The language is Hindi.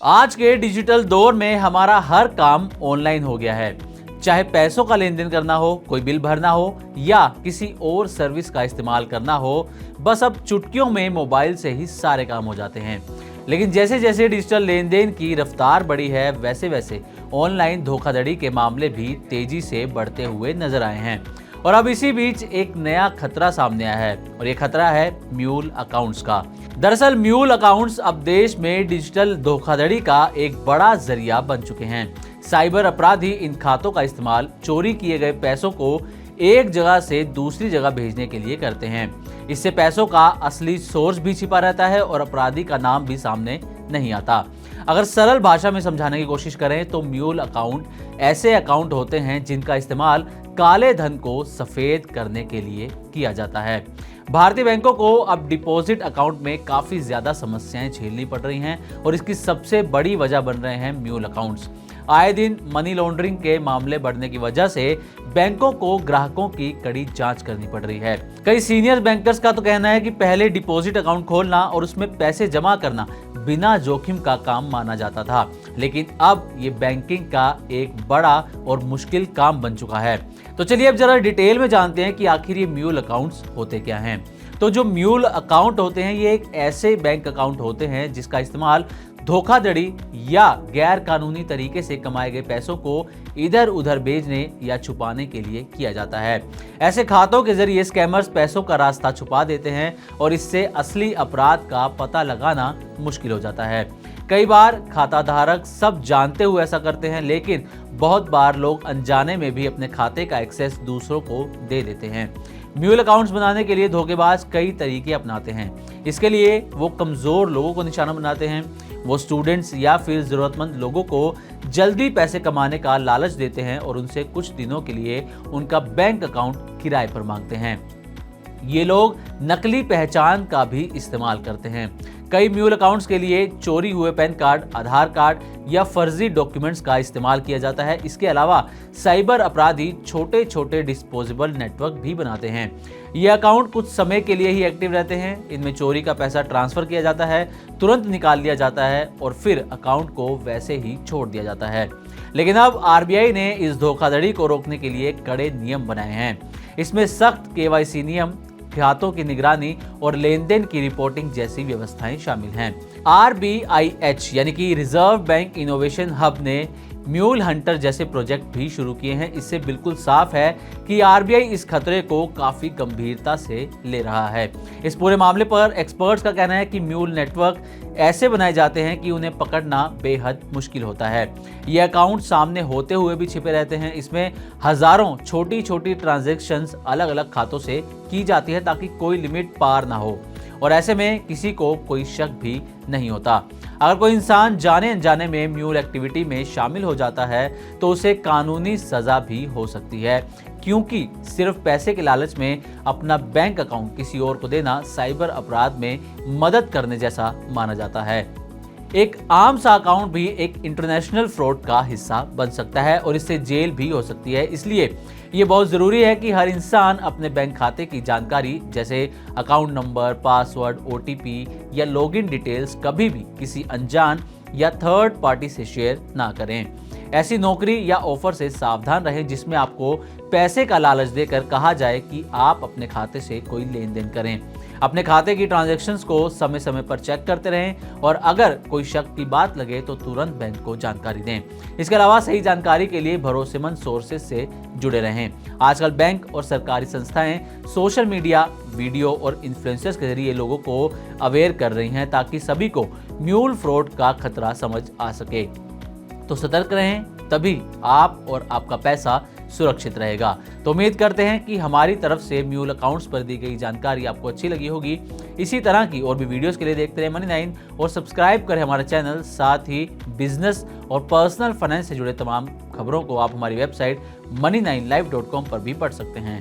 आज के डिजिटल दौर में हमारा हर काम ऑनलाइन हो गया है। चाहे पैसों का लेन देन करना हो, कोई बिल भरना हो या किसी और सर्विस का इस्तेमाल करना हो, बस अब चुटकियों में मोबाइल से ही सारे काम हो जाते हैं। लेकिन जैसे जैसे डिजिटल लेन देन की रफ्तार बढ़ी है, वैसे वैसे ऑनलाइन धोखाधड़ी के मामले भी तेजी से बढ़ते हुए नजर आए हैं। और अब इसी बीच एक नया खतरा सामने आया है और ये खतरा है म्यूल अकाउंट्स का। दरअसल म्यूल अकाउंट्स अब देश में डिजिटल धोखाधड़ी का एक बड़ा जरिया बन चुके हैं। साइबर अपराधी इन खातों का इस्तेमाल चोरी किए गए पैसों को एक जगह से दूसरी जगह भेजने के लिए करते हैं। इससे पैसों का असली सोर्स भी छिपा रहता है और अपराधी का नाम भी सामने नहीं आता। अगर सरल भाषा में समझाने की कोशिश करें तो म्यूल अकाउंट ऐसे अकाउंट होते हैं जिनका इस्तेमाल काले धन को सफेद करने के लिए किया जाता है। भारतीय बैंकों को अब डिपॉजिट अकाउंट में काफी ज्यादा समस्याएं झेलनी पड़ रही हैं और इसकी सबसे बड़ी वजह बन रहे हैं म्यूल अकाउंट्स। आए दिन मनी लॉन्ड्रिंग के मामले बढ़ने की वजह से बैंकों को ग्राहकों की कड़ी जांच करनी पड़ रही है। कई सीनियर बैंकर्स का तो कहना है कि पहले डिपॉजिट अकाउंट खोलना और उसमें पैसे जमा करना बिना जोखिम का काम माना जाता था, लेकिन अब ये बैंकिंग का एक बड़ा और मुश्किल काम बन चुका है। तो चलिए अब जरा डिटेल में जानते हैं कि आखिर ये म्यूल अकाउंट्स होते क्या हैं। तो जो म्यूल अकाउंट होते हैं ये एक ऐसे बैंक अकाउंट होते हैं जिसका इस्तेमाल धोखाधड़ी या गैर कानूनी तरीके से कमाए गए पैसों को इधर उधर भेजने या छुपाने के लिए किया जाता है। ऐसे खातों के जरिए स्कैमर्स पैसों का रास्ता छुपा देते हैं और इससे असली अपराध का पता लगाना मुश्किल हो जाता है। कई बार खाता धारक सब जानते हुए ऐसा करते हैं, लेकिन बहुत बार लोग अनजाने में भी अपने खाते का एक्सेस दूसरों को दे देते हैं। म्यूल अकाउंट्स बनाने के लिए धोखेबाज कई तरीके अपनाते हैं। इसके लिए वो कमजोर लोगों को निशाना बनाते हैं, वो स्टूडेंट्स या फिर जरूरतमंद लोगों को जल्दी पैसे कमाने का लालच देते हैं और उनसे कुछ दिनों के लिए उनका बैंक अकाउंट किराए पर मांगते हैं। ये लोग नकली पहचान का भी इस्तेमाल करते हैं। कई म्यूल अकाउंट्स के लिए चोरी हुए पैन कार्ड, आधार कार्ड या फर्जी डॉक्यूमेंट्स का इस्तेमाल किया जाता है। इसके अलावा साइबर अपराधी छोटे छोटे डिस्पोजेबल नेटवर्क भी बनाते हैं। ये अकाउंट कुछ समय के लिए ही एक्टिव रहते हैं। इनमें चोरी का पैसा ट्रांसफर किया जाता है, तुरंत निकाल लिया जाता है और फिर अकाउंट को वैसे ही छोड़ दिया जाता है। लेकिन अब आरबीआई ने इस धोखाधड़ी को रोकने के लिए कड़े नियम बनाए हैं। इसमें सख्त केवाईसी नियम, खातों की निगरानी और लेन देन की रिपोर्टिंग जैसी व्यवस्थाएं शामिल हैं। RBIH यानी कि रिजर्व बैंक इनोवेशन हब ने म्यूल हंटर जैसे प्रोजेक्ट भी शुरू किए हैं। इससे बिल्कुल साफ है कि आरबीआई इस खतरे को काफी गंभीरता से ले रहा है। इस पूरे मामले पर एक्सपर्ट्स का कहना है कि म्यूल नेटवर्क ऐसे बनाए जाते हैं कि उन्हें पकड़ना बेहद मुश्किल होता है। ये अकाउंट सामने होते हुए भी छिपे रहते हैं। इसमें हजारों छोटी छोटी ट्रांजैक्शंस अलग अलग खातों से की जाती है ताकि कोई लिमिट पार ना हो और ऐसे में किसी को कोई शक भी नहीं होता। अगर कोई इंसान जाने अनजाने में म्यूल एक्टिविटी में शामिल हो जाता है तो उसे कानूनी सजा भी हो सकती है, क्योंकि सिर्फ पैसे के लालच में अपना बैंक अकाउंट किसी और को देना साइबर अपराध में मदद करने जैसा माना जाता है। एक आम सा अकाउंट भी एक इंटरनेशनल फ्रॉड का हिस्सा बन सकता है और इससे जेल भी हो सकती है। इसलिए ये बहुत जरूरी है कि हर इंसान अपने बैंक खाते की जानकारी जैसे अकाउंट नंबर, पासवर्ड, OTP या लॉगिन डिटेल्स कभी भी किसी अनजान या थर्ड पार्टी से शेयर ना करें। ऐसी नौकरी या ऑफर से सावधान रहें जिसमें आपको पैसे का लालच देकर कहा जाए कि आप अपने खाते से कोई लेन देन करें। अपने खाते की ट्रांजैक्शंस को समय समय पर चेक करते रहें और अगर कोई शक की बात लगे तो तुरंत बैंक को जानकारी दें। इसके अलावा सही जानकारी के लिए भरोसेमंद सोर्सेज से जुड़े रहें। आजकल बैंक और सरकारी संस्थाएं सोशल मीडिया, वीडियो और इन्फ्लुएंसर्स के जरिए लोगों को अवेयर कर रही हैं ताकि सभी को म्यूल फ्रॉड का खतरा समझ आ सके। तो सतर्क रहें, तभी आप और आपका पैसा सुरक्षित रहेगा। तो उम्मीद करते हैं कि हमारी तरफ से म्यूल अकाउंट्स पर दी गई जानकारी आपको अच्छी लगी होगी। इसी तरह की और भी वीडियोस के लिए देखते रहे मनी9 और सब्सक्राइब करें हमारा चैनल। साथ ही बिजनेस और पर्सनल फाइनेंस से जुड़े तमाम खबरों को आप हमारी वेबसाइट money9live.com पर भी पढ़ सकते हैं।